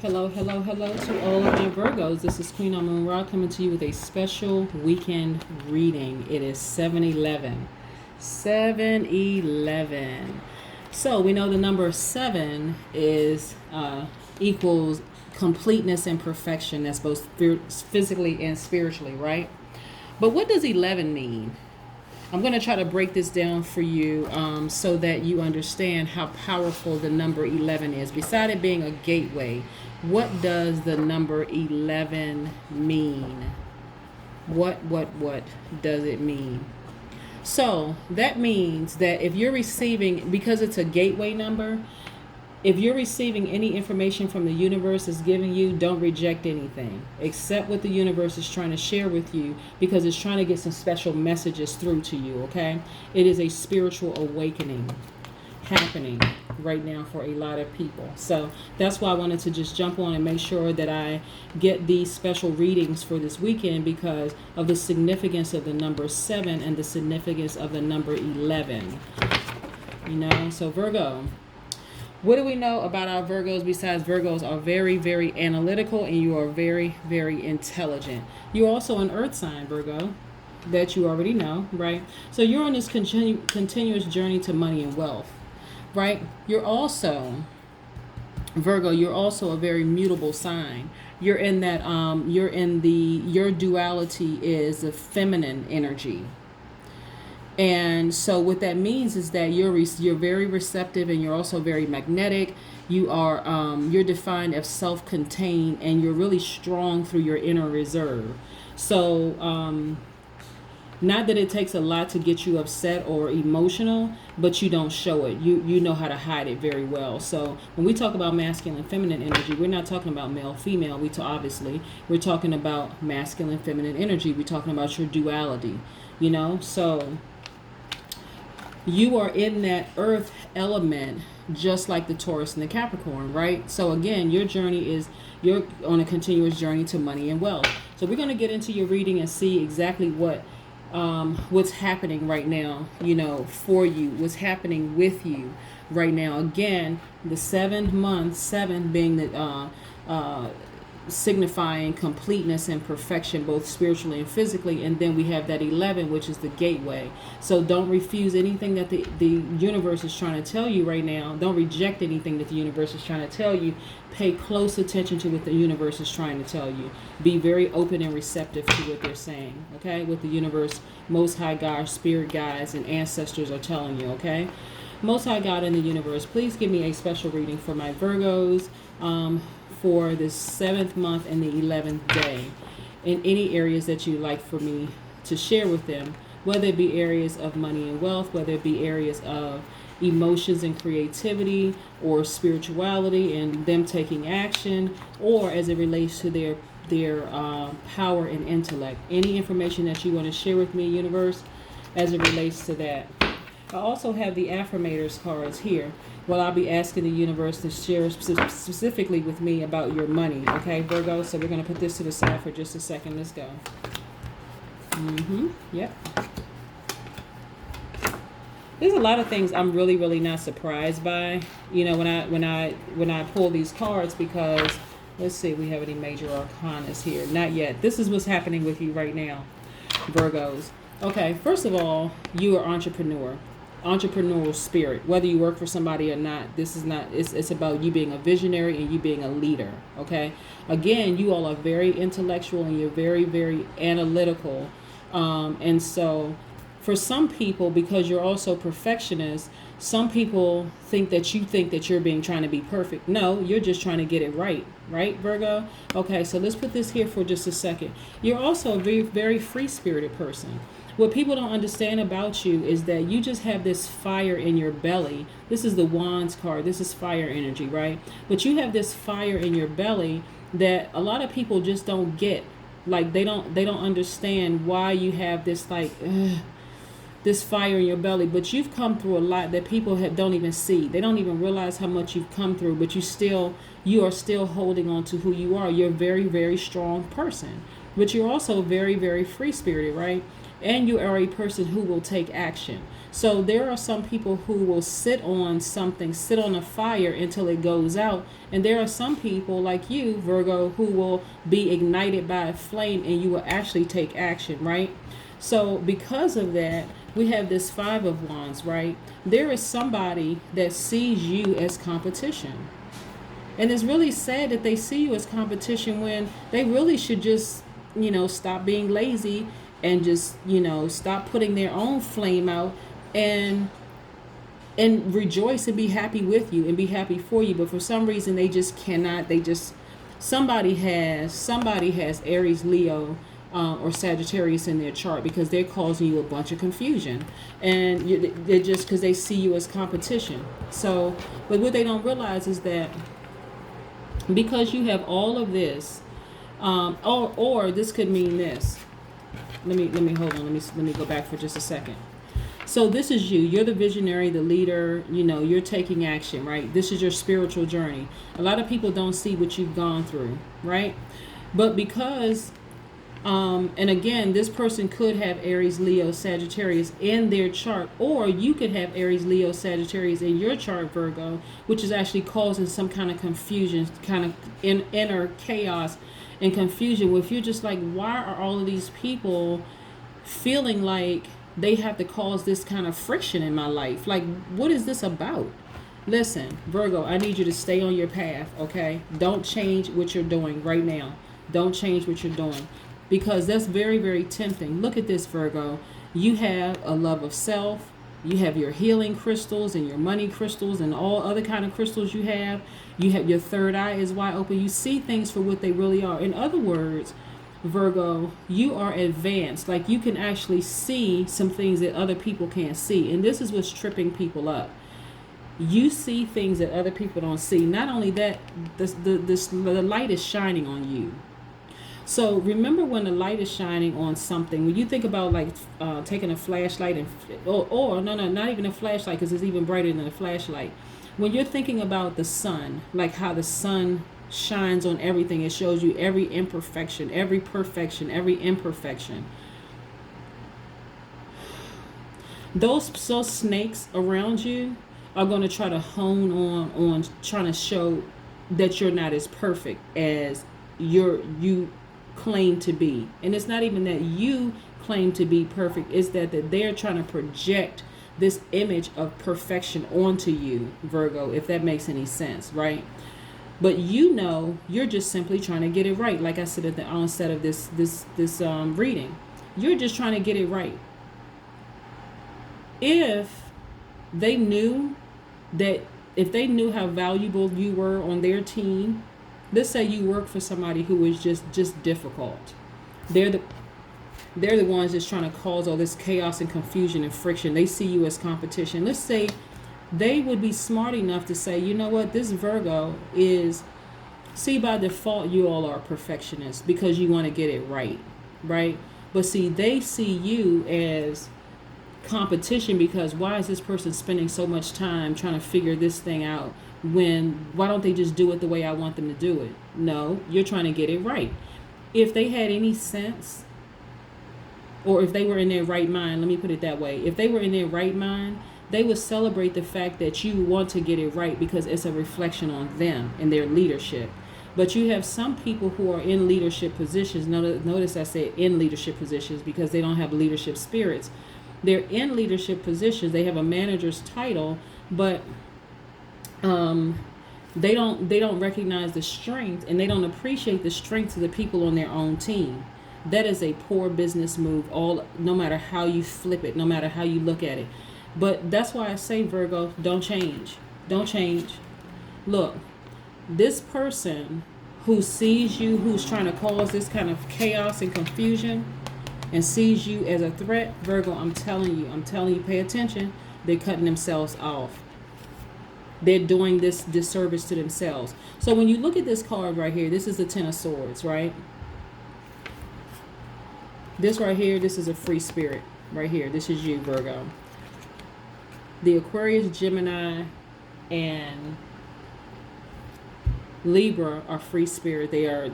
Hello, hello, hello to all of my Virgos. This is Queen Amun Ra coming to you with a special weekend reading. It is 7/11. 7/11. So we know the number 7 is equals completeness and perfection. That's both physically and spiritually, right? But what does 11 mean? I'm going to try to break this down for you so that you understand how powerful the number 11 is. Beside it being a gateway, what does the number 11 mean? What does it mean? So that means that if you're receiving, because it's a gateway number, if you're receiving any information from the universe is giving you, don't reject anything. Accept what the universe is trying to share with you because it's trying to get some special messages through to you, okay? It is a spiritual awakening happening right now for a lot of people. So that's why I wanted to just jump on and make sure that I get these special readings for this weekend because of the significance of the number 7 and the significance of the number 11. So Virgo. What do we know about our Virgos besides Virgos are very, very analytical and you are very, very intelligent. You're also an earth sign, Virgo, that you already know, right? So you're on this continuous journey to money and wealth, right? You're also, Virgo, you're also a very mutable sign. You're in that, your duality is the feminine energy. And so what that means is that you're very receptive and you're also very magnetic. You're defined as self-contained and you're really strong through your inner reserve. So not that it takes a lot to get you upset or emotional, but you don't show it. You know how to hide it very well. So when we talk about masculine feminine energy, we're not talking about male female. Obviously we're talking about masculine feminine energy. We're talking about your duality. So you are in that earth element just like the Taurus and the Capricorn, right? So again, you're on a continuous journey to money and wealth. So we're going to get into your reading and see exactly what's happening right now, for you, what's happening with you right now. Again, the 7 months, 7 being the signifying completeness and perfection both spiritually and physically, and then we have that 11, which is the gateway. So don't refuse anything that the universe is trying to tell you right now. Don't reject anything that the universe is trying to tell you. Pay close attention to what the universe is trying to tell you. Be very open and receptive to what they're saying, okay? What the universe, Most High God, spirit guides, and ancestors are telling you, okay? Most High God in the universe, please give me a special reading for my Virgos for the 7th month and the 11th day in any areas that you'd like for me to share with them, whether it be areas of money and wealth, whether it be areas of emotions and creativity or spirituality and them taking action, or as it relates to their power and intellect. Any information that you want to share with me, universe, as it relates to that. I also have the affirmators cards here. Well, I'll be asking the universe to share specifically with me about your money. Okay, Virgo? So we're going to put this to the side for just a second. Let's go. Yep. There's a lot of things I'm really, really not surprised by, when I pull these cards because, let's see, we have any major arcanas here. Not yet. This is what's happening with you right now, Virgos. Okay, first of all, you are entrepreneurial spirit. Whether you work for somebody or not, it's about you being a visionary and you being a leader, okay? Again, you all are very intellectual and you're very, very analytical. And so for some people, because you're also perfectionist, some people think that you're trying to be perfect. No, you're just trying to get it right, Virgo? Okay, so let's put this here for just a second. You're also a very, very free-spirited person. What people don't understand about you is that you just have this fire in your belly. This is the Wands card. This is fire energy, right? But you have this fire in your belly that a lot of people just don't get. Like they don't understand why you have this this fire in your belly. But you've come through a lot that people don't even see. They don't even realize how much you've come through. But you are still holding on to who you are. You're a very, very strong person. But you're also very, very free-spirited, right? and you are a person who will take action. So there are some people who will sit on something, sit on a fire until it goes out. And there are some people like you, Virgo, who will be ignited by a flame and you will actually take action, right? So because of that, we have this Five of Wands, right? There is somebody that sees you as competition. And it's really sad that they see you as competition when they really should just, stop being lazy and just, stop putting their own flame out and rejoice and be happy with you and be happy for you. But for some reason they just cannot. Somebody has Aries, Leo, or Sagittarius in their chart, because they're causing you a bunch of confusion, and they're just because they see you as competition. So, but what they don't realize is that because you have all of this, or this could mean this. Let me hold on. Let me go back for just a second. So this is you. You're the visionary, the leader. You're taking action, right? This is your spiritual journey. A lot of people don't see what you've gone through, right? But because, and again, this person could have Aries, Leo, Sagittarius in their chart, or you could have Aries, Leo, Sagittarius in your chart, Virgo, which is actually causing some kind of confusion, kind of inner chaos and confusion. If you're just like, why are all of these people feeling like they have to cause this kind of friction in my life? Like, what is this about? Listen, Virgo, I need you to stay on your path, okay? Don't change what you're doing right now. Don't change what you're doing, because that's very, very tempting. Look at this, Virgo. You have a love of self. You have your healing crystals and your money crystals and all other kind of crystals you have. You have your third eye is wide open. You see things for what they really are. In other words, Virgo, you are advanced. Like, you can actually see some things that other people can't see. And this is what's tripping people up. You see things that other people don't see. Not only that, the light is shining on you. So remember, when the light is shining on something, when you think about like taking a flashlight or no, not even a flashlight, because it's even brighter than a flashlight. When you're thinking about the sun, like how the sun shines on everything, it shows you every imperfection, every perfection, every imperfection. Those snakes around you are going to try to hone on trying to show that you're not as perfect as you claim to be. And it's not even that you claim to be perfect, it's that they're trying to project this image of perfection onto you, Virgo, if that makes any sense, right? But you're just simply trying to get it right. Like I said at the onset of this reading, you're just trying to get it right. If they knew how valuable you were on their team, let's say you work for somebody who is just difficult. They're the ones that's trying to cause all this chaos and confusion and friction. They see you as competition. Let's say they would be smart enough to say, you know what, this Virgo is, see, by default, you all are perfectionists because you want to get it right? But see, they see you as competition because why is this person spending so much time trying to figure this thing out? Why don't they just do it the way I want them to do it? No, you're trying to get it right. If they had any sense, or if they were in their right mind, let me put it that way. If they were in their right mind, they would celebrate the fact that you want to get it right because it's a reflection on them and their leadership. But you have some people who are in leadership positions. Notice I said in leadership positions because they don't have leadership spirits. They're in leadership positions. They have a manager's title, but they don't recognize the strength, and they don't appreciate the strength of the people on their own team. That is a poor business move, no matter how you flip it, no matter how you look at it. But that's why I say, Virgo, don't change. Don't change. Look, this person who sees you, who's trying to cause this kind of chaos and confusion and sees you as a threat, Virgo, I'm telling you, pay attention. They're cutting themselves off. They're doing this disservice to themselves. So when you look at this card right here, this is the Ten of Swords, right? This right here, this is a free spirit right here. This is you, Virgo. The Aquarius, Gemini, and Libra are free spirit. They are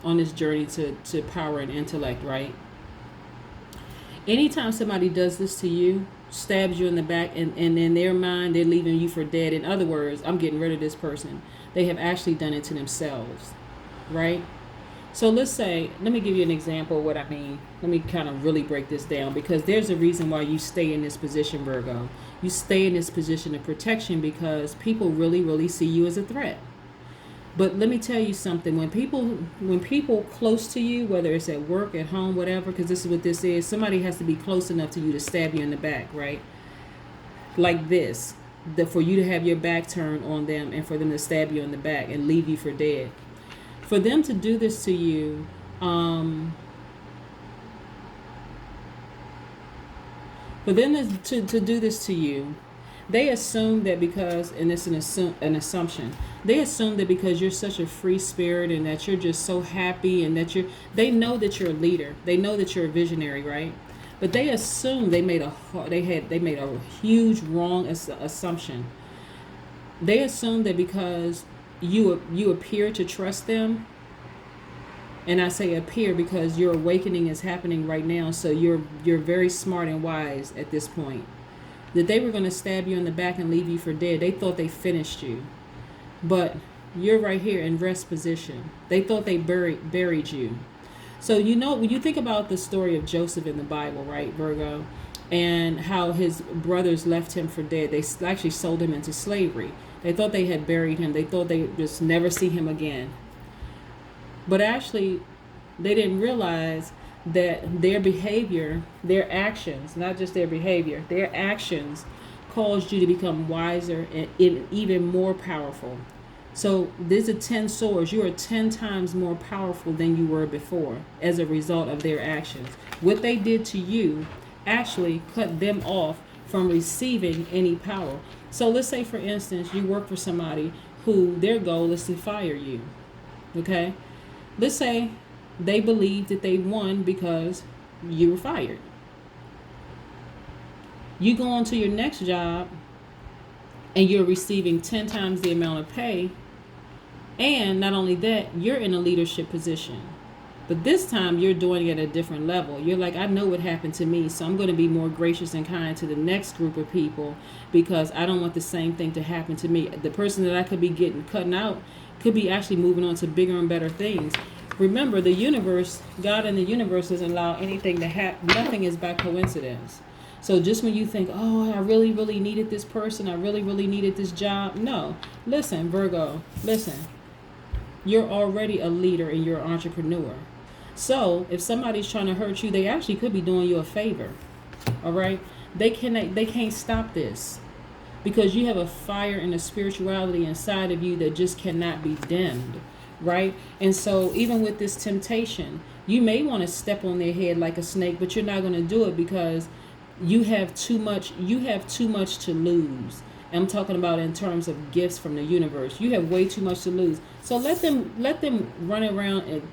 on this journey to power and intellect, right? Anytime somebody does this to you, stabs you in the back, and in their mind, they're leaving you for dead. In other words, I'm getting rid of this person. They have actually done it to themselves, right? So let's say, let me give you an example of what I mean. Let me kind of really break this down, because there's a reason why you stay in this position, Virgo. You stay in this position of protection because people really, really see you as a threat. But let me tell you something. When people close to you, whether it's at work, at home, whatever, because this is what this is, somebody has to be close enough to you to stab you in the back, right? Like this, for you to have your back turned on them and for them to stab you in the back and leave you for dead. For them to do this to you, for them to do this to you, they assume that because, and it's an assumption, they assume that because you're such a free spirit and that you're just so happy and that they know that you're a leader. They know that you're a visionary, right? But they assume they made a huge wrong assumption. They assume that because you appear to trust them, and I say appear because your awakening is happening right now, so you're very smart and wise at this point, that they were going to stab you in the back and leave you for dead. They thought they finished you, but you're right here in rest position. They thought they buried you. So when you think about the story of Joseph in the Bible, right, Virgo, and how his brothers left him for dead. They actually sold him into slavery. They thought they had buried him. They thought they would just never see him again. But actually, they didn't realize that their behavior, their actions, not just their behavior, their actions caused you to become wiser and even more powerful. So these are 10 swords. You are 10 times more powerful than you were before as a result of their actions. What they did to you actually cut them off from receiving any power. So let's say, for instance, you work for somebody who their goal is to fire you. Okay? Let's say they believe that they won because you were fired. You go on to your next job and you're receiving 10 times the amount of pay. And not only that, you're in a leadership position. But this time you're doing it at a different level. You're like, I know what happened to me, so I'm going to be more gracious and kind to the next group of people because I don't want the same thing to happen to me. The person that I could be getting cutting out could be actually moving on to bigger and better things. Remember, the universe, God in the universe doesn't allow anything to happen. Nothing is by coincidence. So just when you think, oh, I really, really needed this person, I really, really needed this job. No. Listen, Virgo, listen. You're already a leader and you're an entrepreneur. So if somebody's trying to hurt you, they actually could be doing you a favor. All right? They can't stop this because you have a fire and a spirituality inside of you that just cannot be dimmed. Right? And so even with this temptation, you may want to step on their head like a snake, but you're not going to do it because you have too much to lose. I'm talking about in terms of gifts from the universe. You have way too much to lose. So let them run around and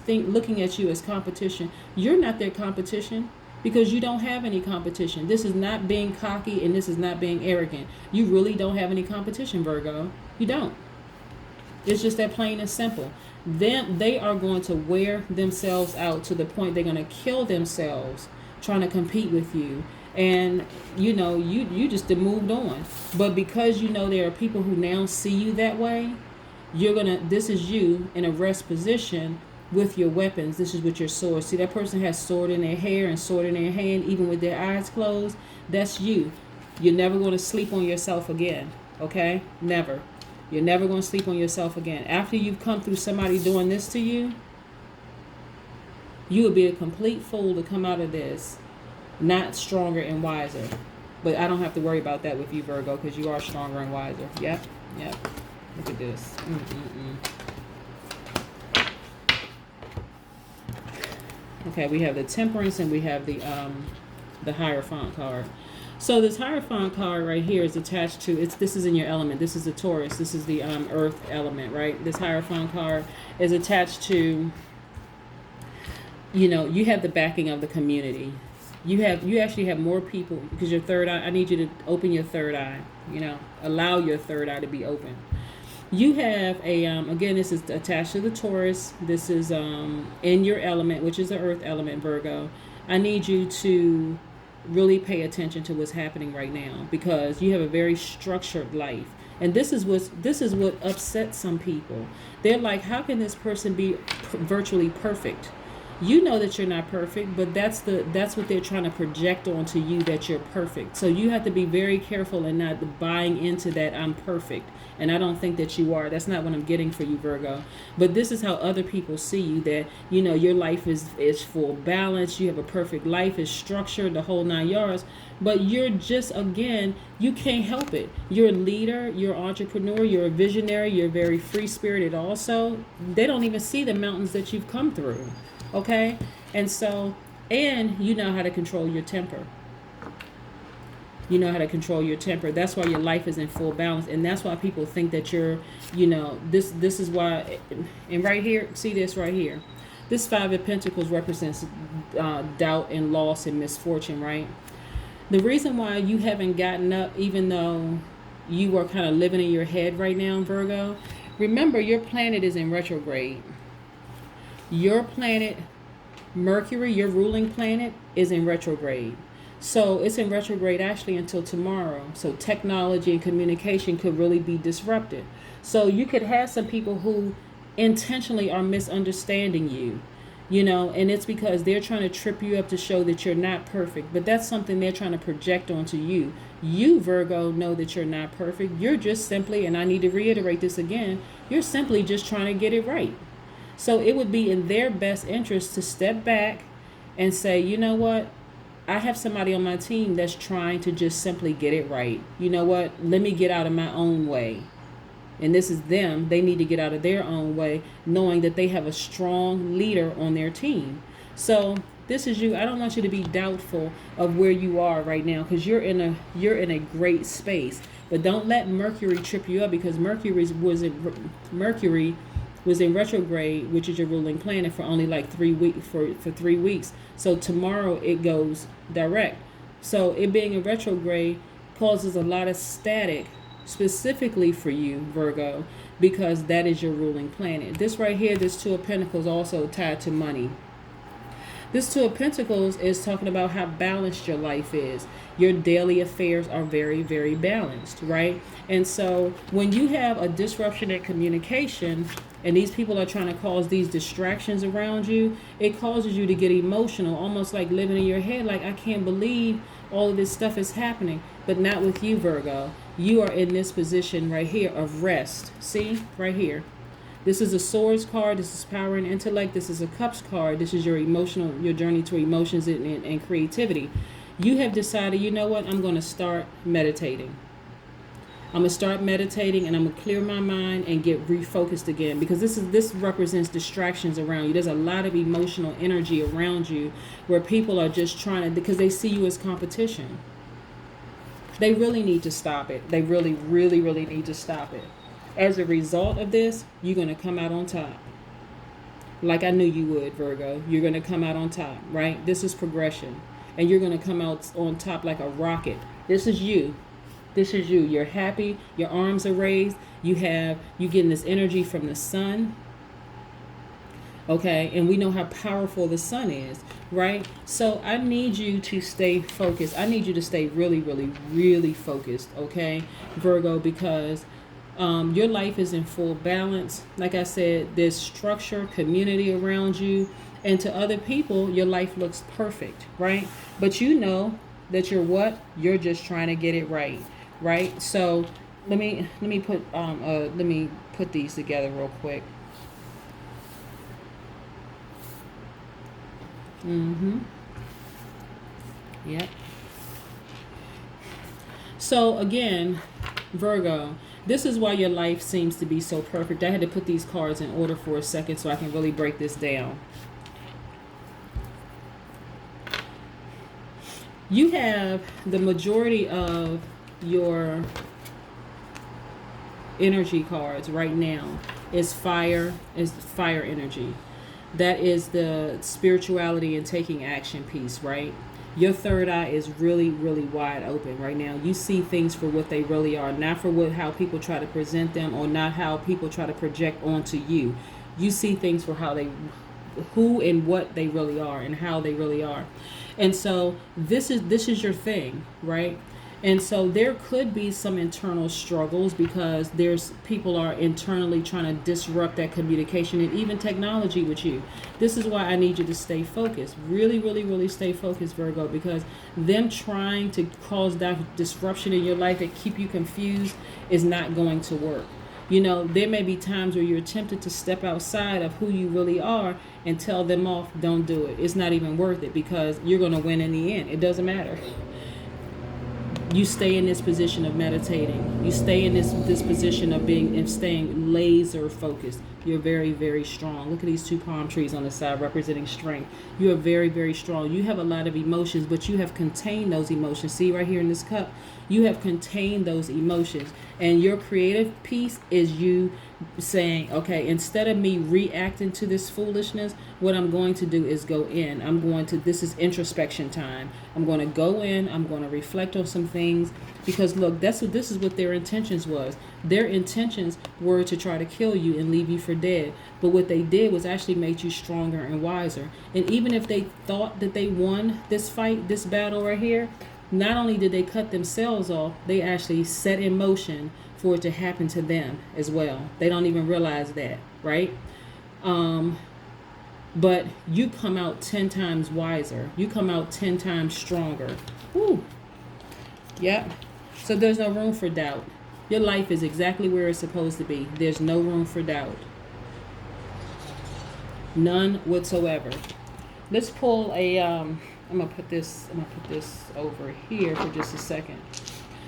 looking at you as competition. You're not their competition because you don't have any competition. This is not being cocky and this is not being arrogant. You really don't have any competition, Virgo. You don't. It's just that plain and simple. Then they are going to wear themselves out to the point they're going to kill themselves trying to compete with you. And you just moved on. But because there are people who now see you that way, this is you in a rest position with your weapons. This is with your sword. See, that person has sword in their hair and sword in their hand, even with their eyes closed. That's you. You're never going to sleep on yourself again. Okay? Never. You're never going to sleep on yourself again. After you've come through somebody doing this to you, you would be a complete fool to come out of this not stronger and wiser. But I don't have to worry about that with you, Virgo, because you are stronger and wiser. Yep. Look at this. Okay, we have the Temperance and we have the Hierophant card. So this Hierophant card right here is attached to, this is in your element. This is the Taurus. This is the earth element, right? This Hierophant card is attached to, you have the backing of the community. You actually have more people because your third eye, I need you to open your third eye, allow your third eye to be open. You have again, this is attached to the Taurus. This is in your element, which is the earth element, Virgo. I need you to really pay attention to what's happening right now, because you have a very structured life. And this is what upsets some people. They're like, how can this person be virtually perfect? You know that you're not perfect, but that's what they're trying to project onto you, that you're perfect. So you have to be very careful and not buying into that I'm perfect. And I don't think that you are. That's not what I'm getting for you, Virgo. But this is how other people see you, that your life is full balance, you have a perfect life, is structured, the whole 9 yards. But you're just, again, you can't help it. You're a leader, you're an entrepreneur, you're a visionary, you're very free spirited also. They don't even see the mountains that you've come through. Okay? And so, and you know how to control your temper. You know how to control your temper. That's why your life is in full balance. And that's why people think that you're, this is why. And right here, see this right here. This 5 of Pentacles represents doubt and loss and misfortune, right? The reason why you haven't gotten up, even though you are kind of living in your head right now, Virgo, remember your planet is in retrograde. Your planet, Mercury, your ruling planet, is in retrograde. So it's in retrograde actually until tomorrow. So technology and communication could really be disrupted. So you could have some people who intentionally are misunderstanding you, and it's because they're trying to trip you up to show that you're not perfect. But that's something they're trying to project onto you. You, Virgo, know that you're not perfect. You're just simply, and I need to reiterate this again, you're simply just trying to get it right. So it would be in their best interest to step back and say, you know what? I have somebody on my team that's trying to just simply get it right. You know what? Let me get out of my own way. And this is them. They need to get out of their own way, knowing that they have a strong leader on their team. So this is you. I don't want you to be doubtful of where you are right now, because you're in a great space. But don't let Mercury trip you up, because Mercury was in retrograde, which is your ruling planet, for only like 3 weeks, for 3 weeks. So tomorrow it goes direct. So it being a retrograde causes a lot of static, specifically for you, Virgo, because that is your ruling planet. This right here, this 2 of Pentacles, also tied to money. This 2 of Pentacles is talking about how balanced your life is. Your daily affairs are very, very balanced, right? And so when you have a disruption in communication, and these people are trying to cause these distractions around you, it causes you to get emotional, almost like living in your head, like, I can't believe all of this stuff is happening. But not with you, Virgo. You are in this position right here of rest. See, right here. This is a Swords card. This is power and intellect. This is a Cups card. This is your journey to emotions and creativity. You have decided, you know what, I'm going to start meditating. I'm going to start meditating, and I'm going to clear my mind and get refocused again, because this represents distractions around you. There's a lot of emotional energy around you where people are just trying to, because they see you as competition. They really need to stop it. They really, really, really need to stop it. As a result of this, you're going to come out on top. Like I knew you would, Virgo. You're going to come out on top, right? This is progression. And you're going to come out on top like a rocket. This is you. This is you. You're happy. Your arms are raised. You getting this energy from the sun. Okay, and we know how powerful the sun is, right? So I need you to stay focused. I need you to stay really, really, really focused, okay, Virgo, because your life is in full balance. Like I said, there's structure, community around you, and to other people, your life looks perfect, right? But you know that you're what? You're just trying to get it right, right? So let me put these together real quick. Yep. So again, Virgo, this is why your life seems to be so perfect. I had to put these cards in order for a second so I can really break this down. You have the majority of your energy cards right now is fire energy. That is the spirituality and taking action piece, right? Your third eye is really, really wide open right now. You see things for what they really are, not for how people try to present them, or not how people try to project onto you. You see things for who and what they really are and how they really are. And so this is your thing, right? And so there could be some internal struggles because there's people are internally trying to disrupt that communication and even technology with you. This is why I need you to stay focused. Really, really, really stay focused, Virgo, because them trying to cause that disruption in your life and keep you confused is not going to work. You know, there may be times where you're tempted to step outside of who you really are and tell them off. Don't do it. It's not even worth it because you're going to win in the end. It doesn't matter. You stay in this position of meditating. You stay in this position of staying laser focused. You're very, very strong. Look at these two palm trees on the side representing strength. You are very, very strong. You have a lot of emotions, but you have contained those emotions. See right here in this cup, you have contained those emotions. And your creative piece is you saying, okay, instead of me reacting to this foolishness, what I'm going to do is go in. This is introspection time. I'm going to go in. I'm going to reflect on some things because look, this is what their intentions was. Their intentions were to try to kill you and leave you for dead. But what they did was actually make you stronger and wiser. And even if they thought that they won this fight, this battle right here, not only did they cut themselves off, they actually set in motion for it to happen to them as well. They don't even realize that, right? But you come out 10 times wiser. You come out 10 times stronger. Woo. Yep. So there's no room for doubt. Your life is exactly where it's supposed to be. There's no room for doubt. None whatsoever. Let's pull a I'm gonna put this over here for just a second.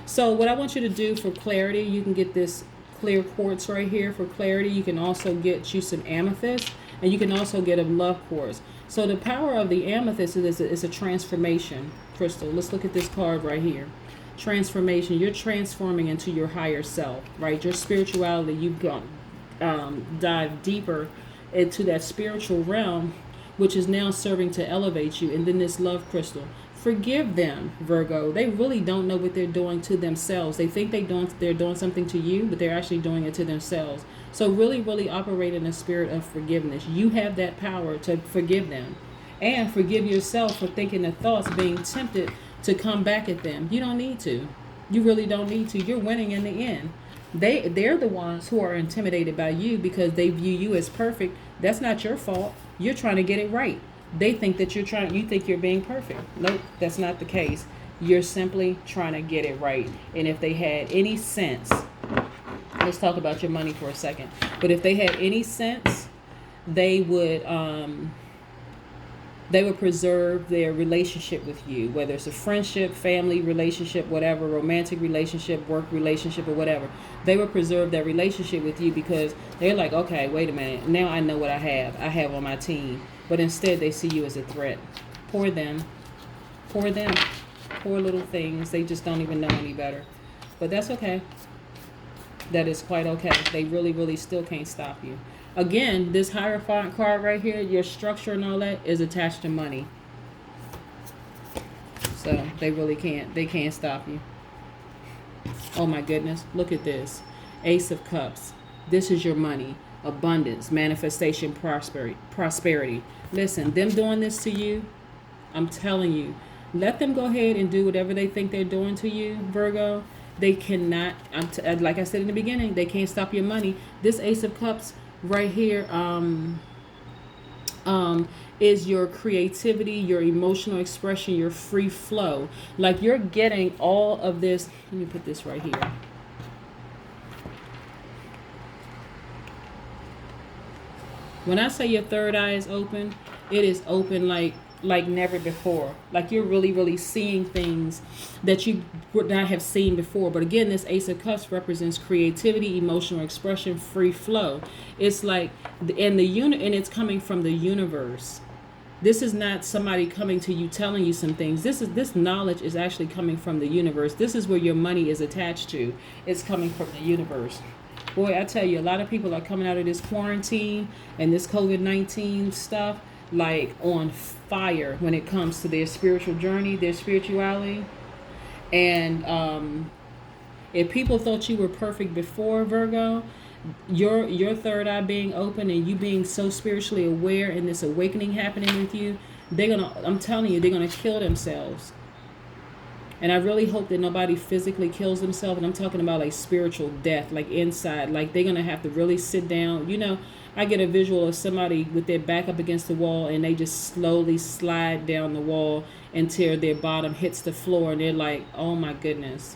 So what I want you to do for clarity, you can get this clear quartz right here for clarity. You can also get you some amethyst, and you can also get a love quartz. So the power of the amethyst is a transformation crystal. Let's look at this card right here. Transformation. You're transforming into your higher self, right? Your spirituality. You've gone dive deeper into that spiritual realm, which is now serving to elevate you. And then this love crystal. Forgive them, Virgo. They really don't know what they're doing to themselves. They think they're doing something to you, but they're actually doing it to themselves. So really, really operate in a spirit of forgiveness. You have that power to forgive them. And forgive yourself for thinking the thoughts, being tempted to come back at them. You don't need to. You really don't need to. You're winning in the end. They're the ones who are intimidated by you because they view you as perfect. That's not your fault. You're trying to get it right. They think that you think you're being perfect. Nope, that's not the case. You're simply trying to get it right. And if they had any sense, let's talk about your money for a second. But if they had any sense, they would preserve their relationship with you, whether it's a friendship, family relationship, whatever, romantic relationship, work relationship, or whatever. They would preserve that relationship with you because they're like, okay, wait a minute. Now I know what I have on my team. But instead they see you as a threat. Poor them. Poor little things. They just don't even know any better. But that's okay. That is quite okay. They really, really still can't stop you. Again, this Hierophant card right here, your structure and all that is attached to money. So they really can't. They can't stop you. Oh my goodness. Look at this. Ace of Cups. This is your money. Abundance, manifestation, prosperity. Listen, them doing this to you, I'm telling you, let them go ahead and do whatever they think they're doing to you, Virgo. They cannot, like I said in the beginning, they can't stop your money. This Ace of Cups right here is your creativity, your emotional expression, your free flow. Like you're getting all of this. Let me put this right here. When I say your third eye is open, it is open like never before. Like you're really, really seeing things that you would not have seen before. But again, this Ace of Cups represents creativity, emotional expression, free flow. It's like, and it's coming from the universe. This is not somebody coming to you telling you some things. This knowledge is actually coming from the universe. This is where your money is attached to. It's coming from the universe. Boy, I tell you, a lot of people are coming out of this quarantine and this COVID-19 stuff like on fire when it comes to their spiritual journey, their spirituality. And if people thought you were perfect before, Virgo, your third eye being open and you being so spiritually aware and this awakening happening with you, I'm telling you, they're gonna kill themselves. And I really hope that nobody physically kills themselves. And I'm talking about like spiritual death, like inside. Like they're going to have to really sit down. You know, I get a visual of somebody with their back up against the wall and they just slowly slide down the wall until their bottom hits the floor. And they're like, oh my goodness,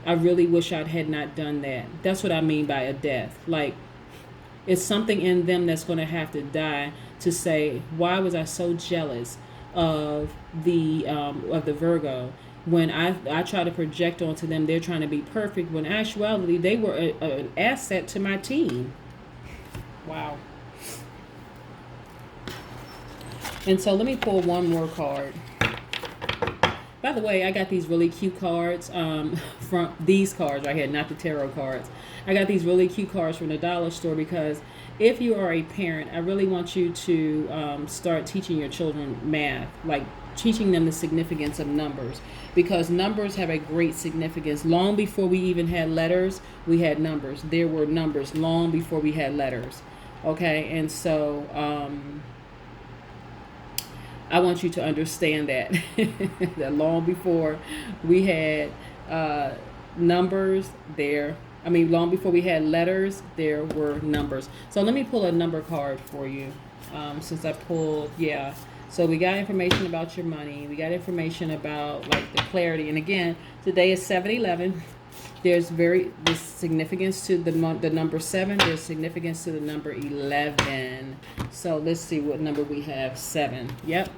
I really wish I had not done that. That's what I mean by a death. Like it's something in them that's going to have to die to say, why was I so jealous of the Virgo? When I try to project onto them, they're trying to be perfect. When in actuality, they were an asset to my team. Wow. And so let me pull one more card. By the way, I got these really cute cards from these cards right here, not the tarot cards. I got these really cute cards from the dollar store because if you are a parent, I really want you to start teaching your children math, like teaching them the significance of numbers, because numbers have a great significance. Long before we even had letters, we had numbers. There were numbers long before we had letters. Okay, and so I want you to understand that that long before we had numbers, long before we had letters, there were numbers. So let me pull a number card for you. Since I pulled, So we got information about your money. We got information about like the clarity. And again, today is 7/11. There's significance to the number 7. There's significance to the number 11. So let's see what number we have. 7. Yep.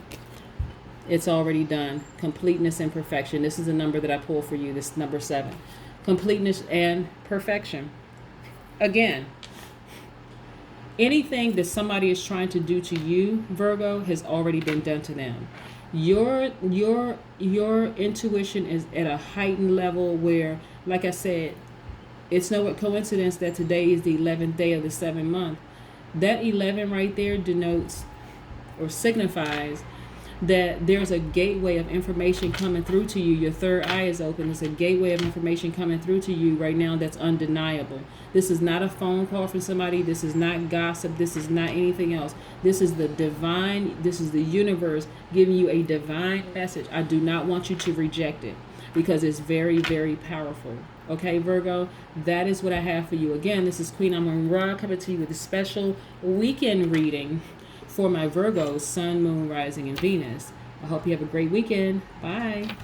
It's already done. Completeness and perfection. This is the number that I pulled for you. This number 7. Completeness and perfection. Again, anything that somebody is trying to do to you, Virgo, has already been done to them. Your intuition is at a heightened level where, like I said, it's no coincidence that today is the 11th day of the 7th month. That 11 right there denotes or signifies that there's a gateway of information coming through to you. Your third eye is open. There's a gateway of information coming through to you right now that's undeniable. This is not a phone call from somebody. This is not gossip. This is not anything else. This is the divine, this is the universe giving you a divine message. I do not want you to reject it because it's very, very powerful. Okay, Virgo, that is what I have for you. Again, this is Queen Amun Ra coming to you with a special weekend reading for my Virgos, Sun, Moon, Rising, and Venus. I hope you have a great weekend. Bye.